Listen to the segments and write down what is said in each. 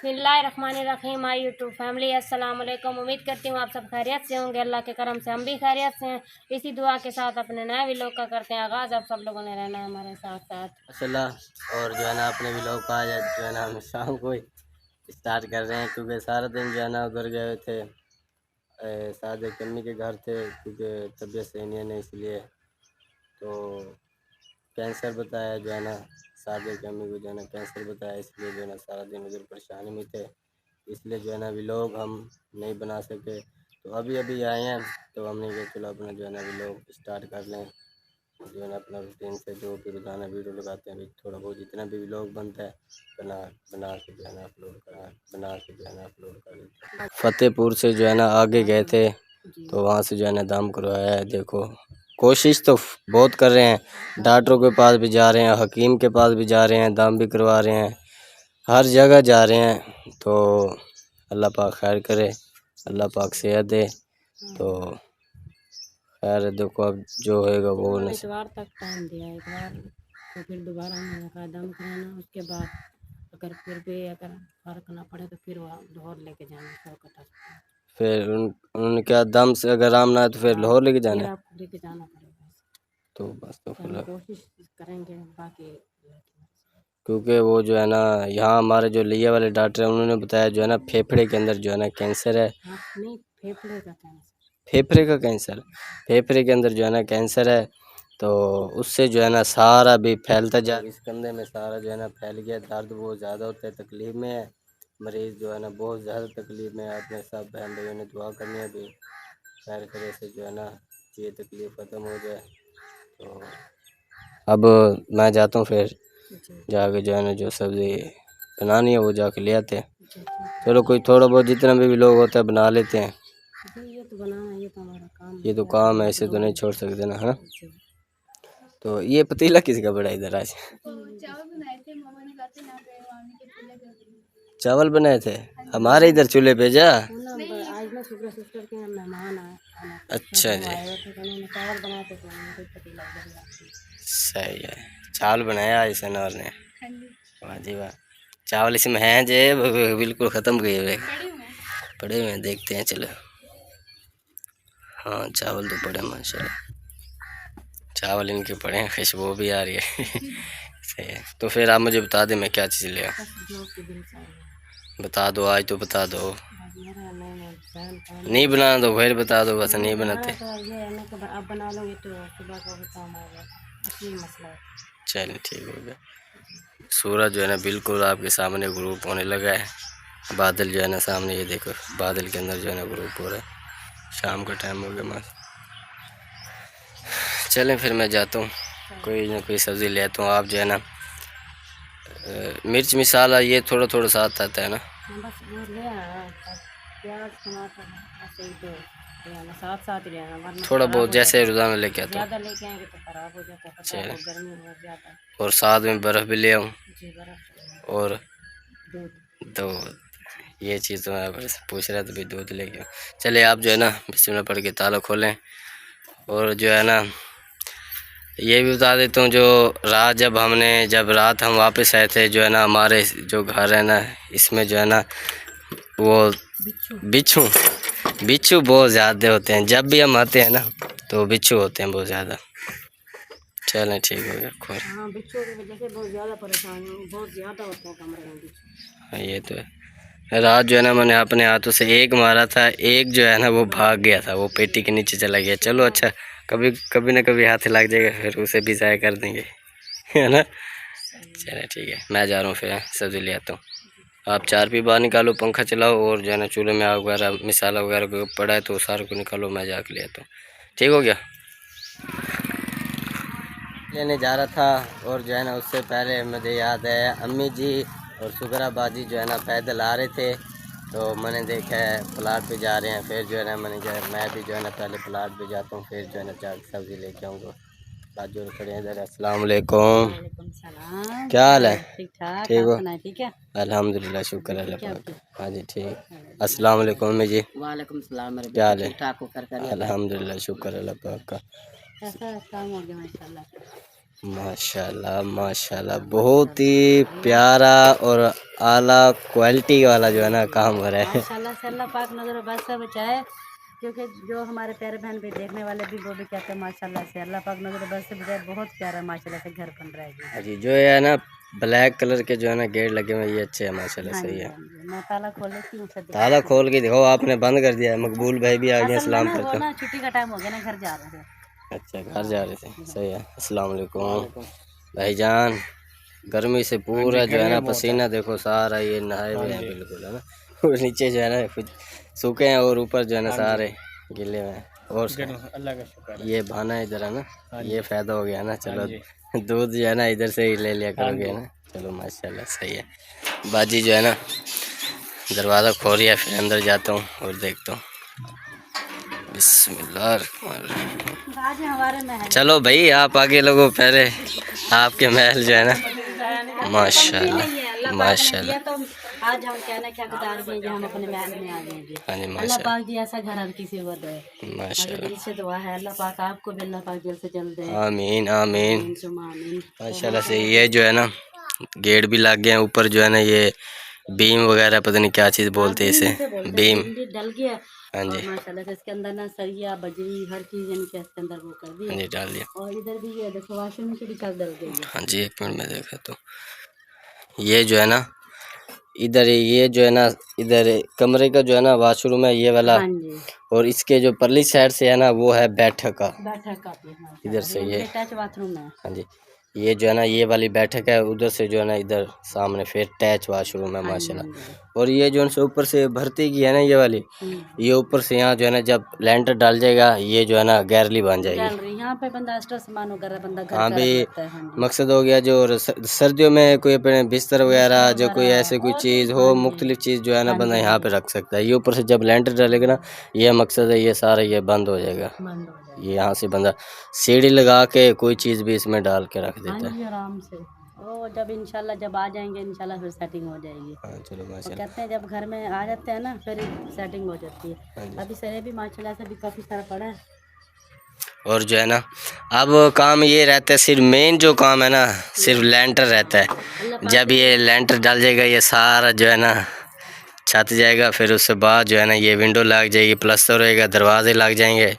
बिस्मिल्लाहिर्रहमानिर्रहीम। My YouTube family, अस्सलाम वालेकुम। उम्मीद करती हूँ आप सब खैरियत से होंगे। अल्लाह के करम से हम भी खैरियत से हैं। इसी दुआ के साथ अपने नए व्लॉग का करते हैं आगाज़। आप सब लोगों ने रहना है हमारे साथ साथ माशाल्लाह। और जो है ना अपने व्लॉग का आज जो है ना हम शाम को स्टार्ट कर रहे हैं, क्योंकि सारा दिन जो है ना उधर गए थे, सादे कम्मी के घर थे, क्योंकि तबीयत सही नहीं है ना, इसलिए तो कैंसर बताया जो है ना, सादे कम्मी को जो है ना कैंसर बताया, इसलिए जो है ना सारा दिन उधर परेशानी में थे, इसलिए जो है ना व्लॉग हम नहीं बना सके। तो अभी अभी आए हैं, तो हमने कहा चलो अपना जो है ना व्लॉग स्टार्ट कर लें, जो है ना अपना रूटीन से जो भी रोज़ाना वीडियो लगाते हैं, थोड़ा बहुत जितना भी व्लॉग बनता है बना के जो है ना अपलोड कर देते हैं। फतेहपुर से जो है ना आगे गए थे, तो वहाँ से जो है ना दाम करवाया है। देखो कोशिश तो बहुत कर रहे हैं, डॉक्टरों के पास भी जा रहे हैं, हकीम के पास भी जा रहे हैं, दाम भी करवा रहे हैं, हर जगह जा रहे हैं। तो अल्लाह पाक खैर करे, अल्लाह पाक सेहत दे। तो खैर देखो अब जो होएगा वो इतवार तक टाइम दिया है, इतवार तो फिर दोबारा हमें कहा दम कराना। उसके बाद अगर फर्क ना पड़े तो फिर वहाँ लाहौर लेके जाना है। फिर उन्होंने क्या दम से अगर आराम ना है तो फिर लाहौर लेके जाना है। आपको लेके जाना पड़ेगा। तो बस तो फिर कोशिश करेंगे बाकी, क्योंकि वो जो है ना यहाँ हमारे जो लिया वाले डॉक्टर हैं, उन्होंने बताया जो है ना फेफड़े के अंदर जो है ना कैंसर है। नहीं, फेफड़े का कैंसर, फेफड़े का कैंसर, फेफड़े के अंदर जो है ना कैंसर है। तो उससे जो है ना सारा भी फैलता जा, इस कंधे में सारा जो है ना फैल गया, दर्द बहुत ज़्यादा होता है, तकलीफ़ में है मरीज़ जो है ना, बहुत ज़्यादा तकलीफ़ में है। अपने सब बहन भाइयों ने दुआ करनी है भी खैर करे से जो है ना ये तकलीफ़ ख़त्म हो जाए। तो अब मैं जाता हूँ, फिर जाके जो है ना जो सब्ज़ी बनानी है वो जाके ले आते हैं। चलो कोई थोड़ा बहुत जितना भी लोग होता है बना लेते हैं, ये तो बनाना, ये तो हमारा काम ये तो काम है, ऐसे तो नहीं छोड़ सकते ना, है ना। तो ये पतीला किसका बड़ा इधर आज? चावल बनाए थे हमारे इधर चूल्हे पे जा। आज ना सुबह सिस्टर के मेहमान आए, अच्छा जी, चावल बनाए थे तो उनको पतीला सही है। चावल बनाया आज सनौर ने, वाह जी वाह। चावल इसमें हैं जे बिल्कुल ख़त्म किए हुए पड़े हुए हैं, देखते हैं चलो। हाँ चावल तो पड़े माशाल्लाह, चावल इनके पड़े हैं, खुशबू भी आ रही है सही है। तो फिर आप मुझे बता दें मैं क्या चीज़ ले आऊँ, बता दो आज तो बता दो, नहीं बनाना तो फिर बता दो, बस नहीं बनाते। चलिए ठीक हो गया। सूरज जो है ना बिल्कुल आपके सामने ग्रुप होने लगा है, बादल जो है ना सामने, ये देखो बादल के अंदर जो है ना ग्रुप हो रहा है। शाम का टाइम हो गया मस्त। चलें फिर मैं जाता हूँ, कोई ना कोई सब्ज़ी ले आता हूँ। आप जो है ना मिर्च मसाला ये थोड़ा थोड़ा साथ आता है ना, बस वो ले प्याज टमाटर ऐसे ही तो साथ साथ ही लेना, वरना थोड़ा बहुत जैसे रोज़ाना लेके आता हूँ। ज़्यादा लेके आएंगे तो ख़राब हो जाता है, पता है गर्मी बहुत ज़्यादा है। और साथ में बर्फ़ भी ले आऊँ, और दूध, तो ये चीज़ तो मैं बस पूछ रहा था भी, दूध लेके आऊँ। चलिए आप जो है ना बिस्मिल्लाह पढ़ के ताला खोलें। और जो है ना ये भी बता देता हूँ, जो रात जब रात हम वापस आए थे, जो है ना हमारे जो घर है ना इसमें जो है ना वो बिच्छू बहुत ज़्यादा होते हैं। जब भी हम आते हैं ना तो बिच्छू होते हैं बहुत ज़्यादा। चलें ठीक हो गया खोल। हाँ, बिच्छू की वजह से बहुत ज़्यादा परेशानी, बहुत ज़्यादा होते हैं कमरे में बिच्छू। हाँ ये तो है। रात जो है ना मैंने अपने हाथों से एक मारा था, एक जो है ना वो भाग गया था, वो पेटी के नीचे चला गया। चलो अच्छा, कभी ना कभी हाथ लग जाएगा, फिर उसे भी ज़ाया कर देंगे है ना। चले ठीक है, मैं जा रहा हूँ, फिर सब्ज़ी ले आता हूँ। आप चार पी बाहर निकालो, पंखा चलाओ, और जो है ना चूल्हे में आग वगैरह मसाला वगैरह को पड़ा है तो सारे को निकालो, मैं जाके ले आता हूँ। ठीक हो गया। लेने जा रहा था, और जो है ना उससे पहले मुझे याद है अम्मी जी और सुगरा बाजी जो है ना पैदल आ रहे थे, तो मैंने देखा है प्लाट पे जा रहे हैं। फिर जो है ना मैं भी जो है ना पहले प्लाट पे जाता हूँ, फिर जो है ना जाकर सब्ज़ी लेके आऊँगा। बाजू खड़े हैं इधर। अस्सलाम वालेकुम, क्या हाल है? ठीक ठाक, ठीक हो? ठीक है, अल्हम्दुलिल्लाह, शुक्र है अल्लाह पाक। हाँ जी ठीक। अस्सलाम वालेकुम अम्मी जी, वालेकुम सलाम। क्या हाल है? ठीक ठाक हो? कर अल्हम्दुलिल्लाह, शुक्र है अल्लाह पाक का। ऐसा काम हो गया माशाल्लाह। माशाल्लाह माशाल्लाह, बहुत ही प्यारा और आला क्वालिटी वाला जो है ना काम हो रहा है। माशाल्लाह से अल्लाह पाक नजर बस से बचाए, क्योंकि जो हमारे प्यारे बहन भी देखने वाले भी वो भी कहते हैं माशाल्लाह से अल्लाह पाक नजर बस से बचाए। बहुत प्यारा माशाल्लाह से घर बन रहा है जी। हाँ जी, जो है ना ब्लैक कलर के जो है ना गेट लगे हुए, ये अच्छे हैं माशाल्लाह, हाँ सही जी, है। हाँ जी। मैं ताला खोल लेती हूँ, फिर ताला खोल के दिखाओ, आपने बंद कर दिया है। मकबूल भाई भी आ गए, असल में सलाम ना वो करता ना हूँ। छुट्टी का टाइम हो गया ना, घर जा रहे थे। अच्छा, घर जा रहे थे, सही है। अस्सलाम वालेकुम भाईजान। गर्मी से पूरा जो है ना पसीना देखो सारा ये नहाए हुए हैं बिल्कुल, है ना। और नीचे जो है ना कुछ सूखे हैं और ऊपर जो है ना सारे गिले हुए हैं। और अल्लाह का शुक्र है। ये बहाना इधर है ना, ये फायदा हो गया ना। चलो दूध जो है ना इधर से ही ले लिया करोगे ना। चलो माशाल्लाह, सही है। बाजी जो है ना दरवाज़ा खोल रही है, फिर अंदर जाता हूँ और देखता हूँ। बिस्मिल्लाह। आज हमारे महल चलो भाई, आप आगे लोगो, पहले आपके महल जो है ना माशाल्लाह माशाल्लाह। तो आज हम कहना क्या बता रहे हैं कि हम अपने महल में आ गए जी। हाँ जी अल्लाह माशाल्लाह पाक जी ऐसा घर हर किसी को दे। मुझे माशाल्लाह। दिल से दुआ है अल्लाह पाक आपको भी अल्लाह पाक जल्द से जल्द दे। आमीन आमीन आमीन सुम्मा आमीन। माशाल्लाह से। ये जो है ना गेट भी लग गए हैं ऊपर, जो है ना ये बीम वगैरह पता नहीं क्या चीज़ बोलते हैं इसे, बीम। भिंडी डल गया। हाँ और जी माशाल्लाह से इसके अंदर ना सरिया बजरी हर चीज यानी कि इसके अंदर वो कर दी। हाँ जी, डाल दिया। और इधर भी ये देखो वॉशिंग मशीन भी कल डल गई है। हाँ जी, एक मिनट में देखा तो ये जो है ना इधर, ये जो है ना इधर कमरे का जो है ना वाशरूम है ये वाला। हाँ जी, और इसके जो परली साइड से है ना वो है बैठक का, बैठक काफी है माशाल्लाह। इधर से ये। अटैच बाथरूम है। हाँ जी, ये जो है ना ये वाली बैठक है, उधर से जो है ना इधर सामने फिर टैच वाशरूम है हाँ जी, हाँ माशाल्लाह। जी। और ये जो उनसे ऊपर से भरती की है ना ये वाली, ये ऊपर से यहाँ जो है ना जब लेंटर डाल जाएगा ये जो है ना गैरली बन जाएगी। डाल रही यहाँ पे बंदा एक्स्ट्रा सामान वगैरह बंदा घर हाँ का भी, रख सकता है। हाँ जी। मकसद हो गया जो सर्दियों में कोई अपने बिस्तर वगैरह जो कोई ऐसे कोई चीज़ हो, मुख्तलिफ चीज़ जो है ना बंदा यहाँ पे रख सकता है। ये ऊपर से जब लेंटर डालेगा ना, ये मकसद है, ये सारा ये बंद हो जाएगा। बंद हो जाए। ये यहाँ से बंदा सीढ़ी लगा के कोई चीज़ भी इसमें डाल के रख हाँ देता है। जी, आराम से। ओ जब इंशाल्लाह जब आ जाएंगे इंशाल्लाह फिर सेटिंग हो जाएगी। हाँ चलो वो माशाल्लाह। कहते हैं जब घर में आ जाते हैं ना फिर सेटिंग हो जाती हाँ है। जी। अभी सरे भी माशाल्लाह से भी काफ़ी सारा पड़ा है। और जो है ना अब काम ये रहता है, सिर्फ मेन जो काम है ना सिर्फ लेंटर रहता है। जब ये लेंटर डाल जाएगा ये सारा जो है ना छत जाएगा, फिर उसके बाद जो है ना ये विंडो लग जाएगी, प्लस्तर होएगा, दरवाजे लग जाएंगे,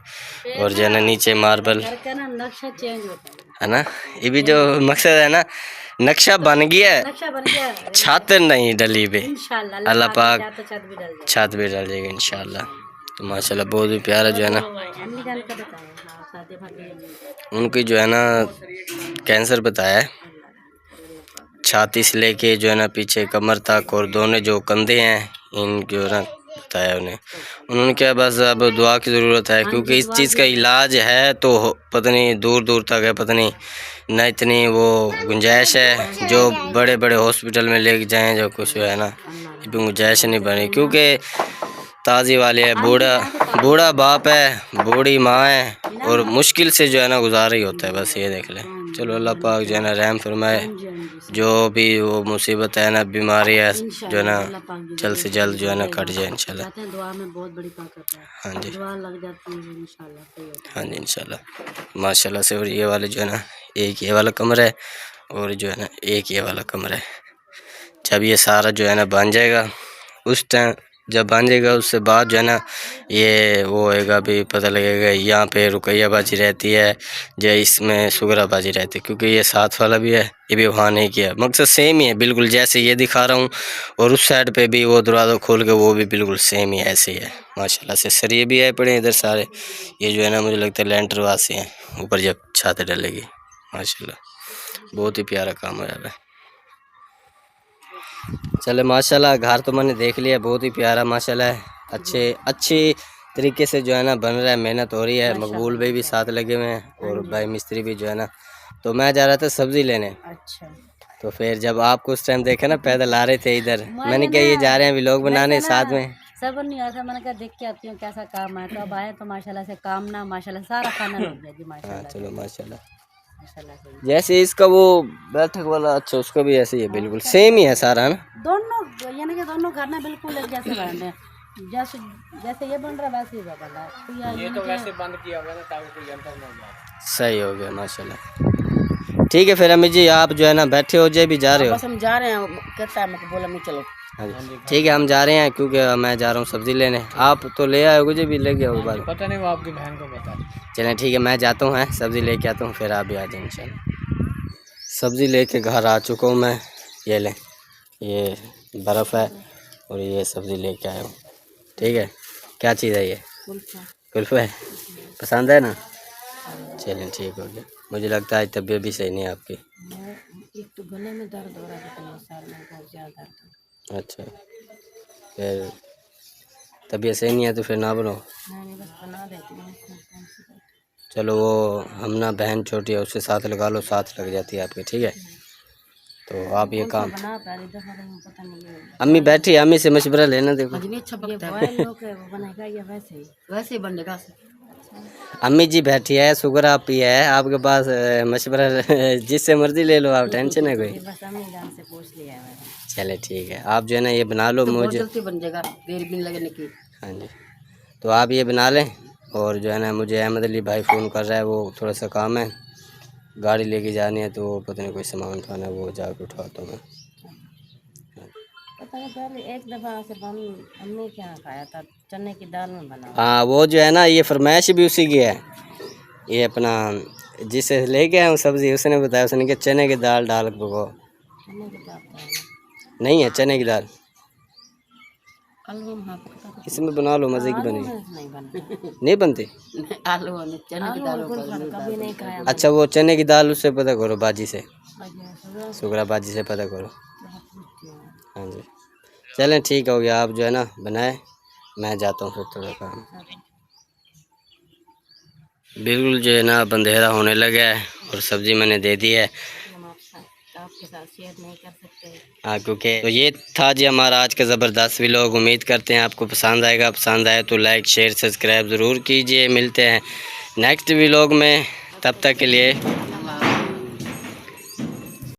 और जो है ना नीचे मार्बल, घर का ना नक्शा चेंज होता है ना। ये भी जो मकसद है ना, नक्शा बन गया है, नक्शा बन गया छत नहीं डली पे। इंशाल्लाह अल्लाह पाक तो छत भी डल जाए। छत भी डाल जाएगी इंशाल्लाह। तो माशाल्लाह बहुत ही प्यारा जो है ना। अम्मी जान का बताया हाँ शादी भाभी उनकी जो है ना कैंसर बताया है, छाती से लेके जो है ना पीछे कमर तक, और दोनों जो कंधे हैं इनकी जो ना बताया उन्हें। उन्होंने क्या बस अब दुआ की ज़रूरत है, क्योंकि इस चीज़ का इलाज है तो पता नहीं दूर दूर तक है, पता नहीं ना इतनी वो गुंजाइश है जो बड़े बड़े हॉस्पिटल में लेके जाएं, जो कुछ है ना ये भी गुंजाइश नहीं बनी, क्योंकि ताज़ी वाले है, बूढ़ा बाप है, बूढ़ी माँ है, और मुश्किल से जो है ना गुजारा ही होता है, बस ये देख लें। चलो अल्लाह पाक जो है ना रहम फरमाए, जो भी वो मुसीबत है ना बीमारी है जो है ना जल्द से जल्द जो है ना कट जाए इंशाल्लाह। कहते हैं दुआ में बहुत बड़ी ताकत है। हाँ जी दुआ लग जाती है इंशाल्लाह सही होता हाँ जी इंशाल्लाह माशाल्लाह से। और ये वाले जो है ना एक ये वाला कमरा है, और जो है ना एक ये वाला कमरा है। जब ये सारा जो है ना बन जाएगा, उस टाइम जब बन जाएगा उससे बाद जो है ना ये वो होएगा, भी पता लगेगा यहाँ पे रुकैया बाजी रहती है जो इसमें सुगरा बाजी रहती है, क्योंकि ये साथ वाला भी है, ये भी वहाँ नहीं किया। मकसद सेम ही है बिल्कुल जैसे ये दिखा रहा हूँ, और उस साइड पे भी वो दरवाज़ा खोल के वो भी बिल्कुल सेम ही ऐसे ही है माशाल्लाह से। सरिये भी आए पड़े इधर सारे, ये जो है ना मुझे लगता है लेंटर वासी हैं, ऊपर जब छत डलेगी माशाल्लाह। बहुत ही प्यारा काम है यार। चले माशाल्लाह, घर तो मैंने देख लिया, बहुत ही प्यारा माशाल्लाह है, अच्छे तरीके से जो है ना बन रहा है, मेहनत हो रही है। मकबूल भाई भी साथ लगे हुए हैं, और भाई मिस्त्री भी जो है ना। तो मैं जा रहा था सब्जी लेने, अच्छा तो फिर जब आपको उस टाइम देखा ना पैदल आ रहे थे इधर, मैंने कहा ये जा रहे हैं व्लॉग बनाने साथ में। सबर नहीं आता, मैंने कहा देख के आती हूँ कैसा काम है। तो अब आए तो माशाल्लाह से काम ना माशाल्लाह सारा खाना लग गया जी हाँ माशाल्लाह चलो माशाल्लाह। माशाल्लाह से। जैसे इसका वो बैठक वाला, अच्छा उसका भी ऐसे ही है, बिल्कुल सेम ही है सारा, है ना। दोनों यानी कि दोनों घर ना बिल्कुल एक जैसे बन रहे हैं, जैसे जैसे ये बन रहा है वैसे ही बन रहा है। तो ये तो वैसे बंद किया हुआ है ताकि कोई अंतर ना हो। सही हो गया माशाल्लाह। ठीक है फिर अम्मी जी आप जो है ना बैठे हो जाए भी जा रहे हो? बस हम जा रहे हैं, कहता है मैं बोला मैं चलो। हाँ जी ठीक है हम जा रहे हैं क्योंकि मैं जा रहा हूँ सब्ज़ी लेने। आप तो ले आए मुझे भी ले गया होगा बाद? पता नहीं, वो आपकी बहन को पता है। चलें ठीक है मैं जाता हूँ सब्ज़ी लेके आता हूँ फिर आप भी आ जाए इंशाल्लाह। सब्ज़ी लेके घर आ चुका हूँ मैं। ये लें, ये बर्फ़ है और ये सब्ज़ी लेके आया हूँ। ठीक है क्या चीज़ है ये? कुल्फ़ा है, पसंद है ना? चलें ठीक हो गया। मुझे लगता है तबीयत भी सही नहीं है आपकी। एक तो गले में दर्द हो रहा है, इतने साल में बहुत ज़्यादा दर्द। अच्छा फिर तबीयत सही नहीं है तो फिर ना बनाओ। नहीं बस बना देती हूँ। चलो वो हम ना बहन छोटी है उसके साथ लगा लो, साथ लग जाती है आपके। ठीक है तो आप ये काम बना पहले दफा पता नहीं है। अम्मी बैठी, अम्मी से मशवरा लेना। देखो नहीं अच्छा ये बॉयल होके वो बनेगा या वैसे ही बनेगा। अम्मी जी बैठी है, शुगर आप ही है आपके पास मशवरा जिससे मर्जी ले लो आप, टेंशन है कोई? बस अम्मी जान से पूछ लिया है। चले ठीक है आप जो है ना ये बना लो। मुझे जल्दी बन जाएगा, देर भी नहीं लगने की। हाँ जी तो आप ये बना लें और जो है ना मुझे अहमद अली भाई फ़ोन कर रहा है, वो थोड़ा सा काम है, गाड़ी लेके जानी है तो पता नहीं कोई सामान उठाना है, वो जाकर उठाता हूँ मैं। पता है पहले एक दफ़ा सिर्फ अम्मी के यहाँ खाया था, चने की दाल में बना। हाँ वो जो है ना ये फरमाइश भी उसी की है। ये अपना जिसे लेके आया हूँ सब्ज़ी उसने बताया, उसने कहा चने की दाल डाल के पकाओ। चने की दाल नहीं है चने की दाल, आलू हाँ पका के इसमें बना लो मज़े की बनेगी। नहीं बनता। नहीं बनती? आलू चने की दाल कभी नहीं खाया। अच्छा वो चने की दाल उससे पता करो, बाजी से, मैं सुगरा बाजी से पता करो। पूछती हूँ। हाँ जी चलें ठीक हो गया, आप जो है ना बनाए, मैं जाता हूँ फिर थोड़ा काम। बिल्कुल जो है ना अब अंधेरा होने लगा है और सब्ज़ी मैंने दे दी है। आपके साथ शेयर नहीं कर सकते। हाँ क्योंकि तो ये था जी हमारा आज का ज़बरदस्त व्लॉग। उम्मीद करते हैं आपको पसंद आएगा। पसंद आए तो लाइक शेयर सब्सक्राइब ज़रूर कीजिए। मिलते हैं नेक्स्ट व्लॉग में, तब तक के लिए